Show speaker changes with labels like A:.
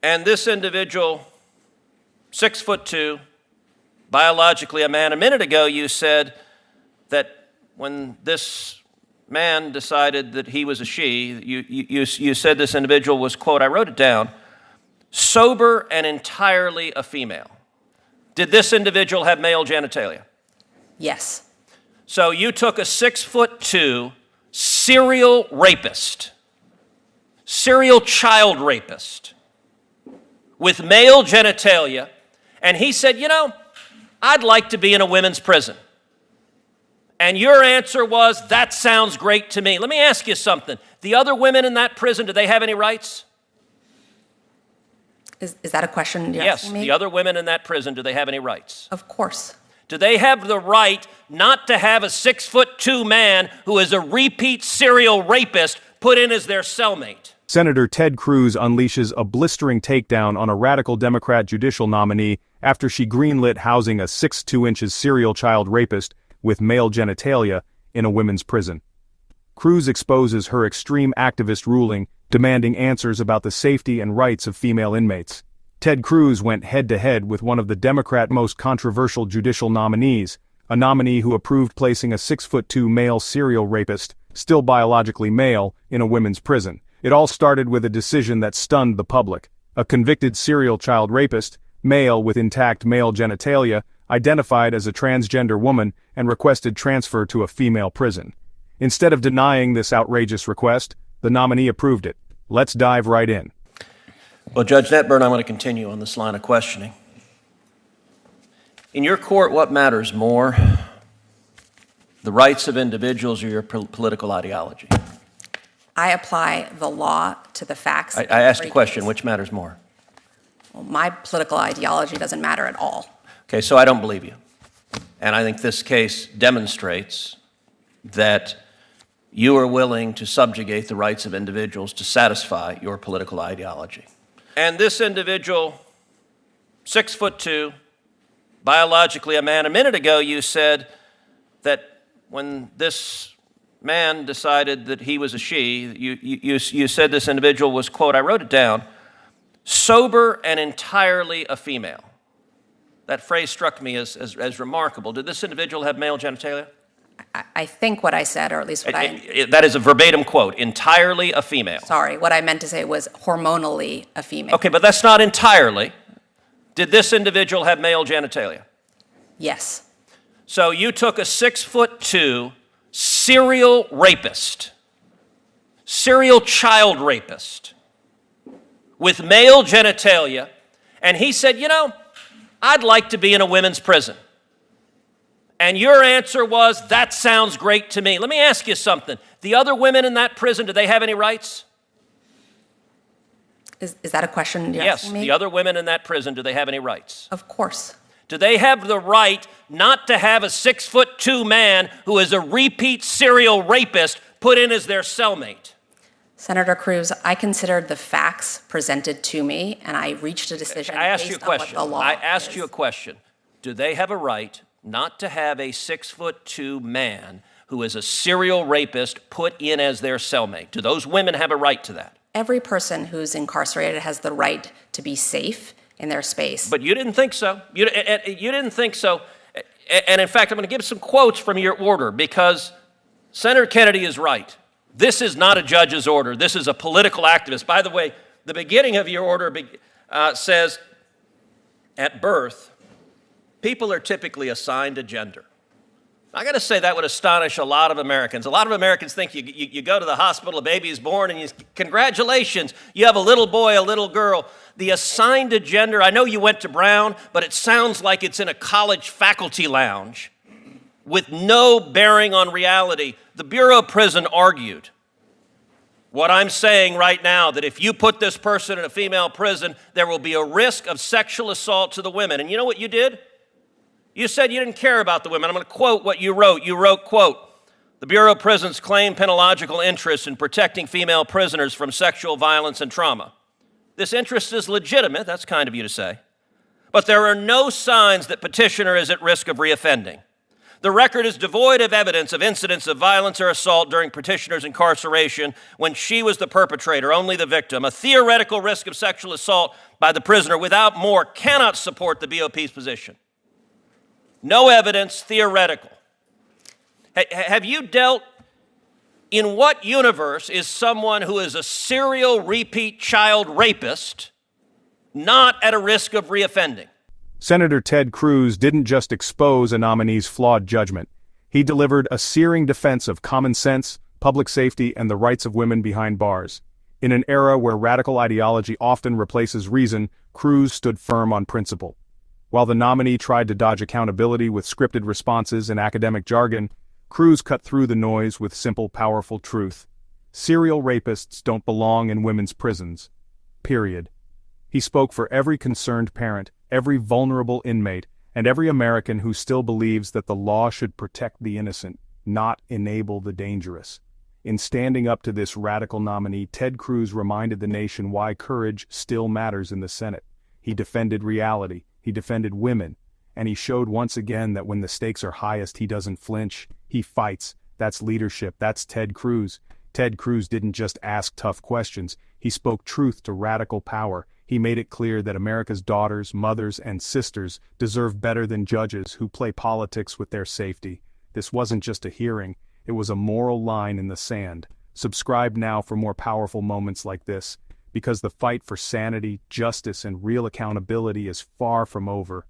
A: And this individual, 6'2", biologically a man. A minute ago, you said that when this man decided that he was a she, you said this individual was, quote, I wrote it down, sober and entirely a female. Did this individual have male genitalia?
B: Yes.
A: So you took a 6'2" serial rapist, serial child rapist with male genitalia, and he said, you know, I'd like to be in a women's prison. And your answer was, that sounds great to me. Let me ask you something. The other women in that prison, do they have any rights?
B: Is that a question you're
A: Yes,
B: asking me?
A: the other women in that prison, do they have any rights?
B: Of course.
A: Do they have the right not to have a 6'2" man who is a repeat serial rapist put in as their cellmate?
C: Senator Ted Cruz unleashes a blistering takedown on a radical Democrat judicial nominee after she greenlit housing a 6'2" serial child rapist with male genitalia in a women's prison. Cruz exposes her extreme activist ruling, demanding answers about the safety and rights of female inmates. Ted Cruz went head-to-head with one of the Democrat most controversial judicial nominees, a nominee who approved placing a 6'2" male serial rapist, still biologically male, in a women's prison. It all started with a decision that stunned the public. A convicted serial child rapist, male with intact male genitalia, identified as a transgender woman and requested transfer to a female prison. Instead of denying this outrageous request, the nominee approved it. Let's dive right in.
A: Well, Judge Netburn, I want to continue on this line of questioning. In your court, what matters more, the rights of individuals or your political ideology?
B: I apply the law to the facts.
A: I asked a question, which matters more?
B: Well, my political ideology doesn't matter at all.
A: Okay, so I don't believe you. And I think this case demonstrates that you are willing to subjugate the rights of individuals to satisfy your political ideology. And this individual, 6'2", biologically a man. A minute ago, you said that when this man decided that he was a she, you said this individual was, quote, I wrote it down, sober and entirely a female. That phrase struck me as remarkable. Did this individual have male genitalia?
B: I think what I said, or at least what
A: that is a verbatim quote, entirely a female.
B: Sorry, what I meant to say was hormonally a female.
A: Okay, but that's not entirely. Did this individual have male genitalia?
B: Yes.
A: So you took a 6'2" serial rapist, serial child rapist with male genitalia, and he said, you know, I'd like to be in a women's prison. And your answer was, that sounds great to me. Let me ask you something. The other women in that prison, do they have any rights?
B: Is that a question you're asking me?
A: Yes, the other women in that prison, do they have any rights?
B: Of course.
A: Do they have the right not to have a 6'2" man who is a repeat serial rapist put in as their cellmate?
B: Senator Cruz, I considered the facts presented to me, and I reached a decision based on what the law is.
A: I asked you a question. Do they have a right not to have a 6'2" man who is a serial rapist put in as their cellmate? Do those women have a right to that?
B: Every person who's incarcerated has the right to be safe in their space.
A: But you didn't think so. You didn't think so. And in fact, I'm going to give some quotes from your order because Senator Kennedy is right. This is not a judge's order. This is a political activist. By the way, the beginning of your order says, at birth, people are typically assigned a gender. I got to say that would astonish a lot of Americans. A lot of Americans think you go to the hospital, a baby is born, and congratulations, you have a little boy, a little girl. The assigned a gender, I know you went to Brown, but it sounds like it's in a college faculty lounge with no bearing on reality. The Bureau of Prison argued what I'm saying right now, that if you put this person in a female prison, there will be a risk of sexual assault to the women. And you know what you did? You said you didn't care about the women. I'm going to quote what you wrote. You wrote, quote, the Bureau of Prisons claim penological interest in protecting female prisoners from sexual violence and trauma. This interest is legitimate, that's kind of you to say, but there are no signs that petitioner is at risk of reoffending. The record is devoid of evidence of incidents of violence or assault during petitioner's incarceration when she was the perpetrator, only the victim. A theoretical risk of sexual assault by the prisoner without more cannot support the BOP's position. No evidence, theoretical. Have you dealt, in what universe is someone who is a serial repeat child rapist not at a risk of reoffending?
C: Senator Ted Cruz didn't just expose a nominee's flawed judgment. He delivered a searing defense of common sense, public safety, and the rights of women behind bars. In an era where radical ideology often replaces reason, Cruz stood firm on principle. While the nominee tried to dodge accountability with scripted responses and academic jargon, Cruz cut through the noise with simple, powerful truth. Serial rapists don't belong in women's prisons. Period. He spoke for every concerned parent, every vulnerable inmate, and every American who still believes that the law should protect the innocent, not enable the dangerous. In standing up to this radical nominee, Ted Cruz reminded the nation why courage still matters in the Senate. He defended reality, he defended women, and he showed once again that when the stakes are highest, he doesn't flinch. He fights. That's leadership. That's Ted Cruz. Ted Cruz didn't just ask tough questions. He spoke truth to radical power. He made it clear that America's daughters, mothers, and sisters deserve better than judges who play politics with their safety. This wasn't just a hearing. It was a moral line in the sand. Subscribe now for more powerful moments like this, because the fight for sanity, justice, and real accountability is far from over.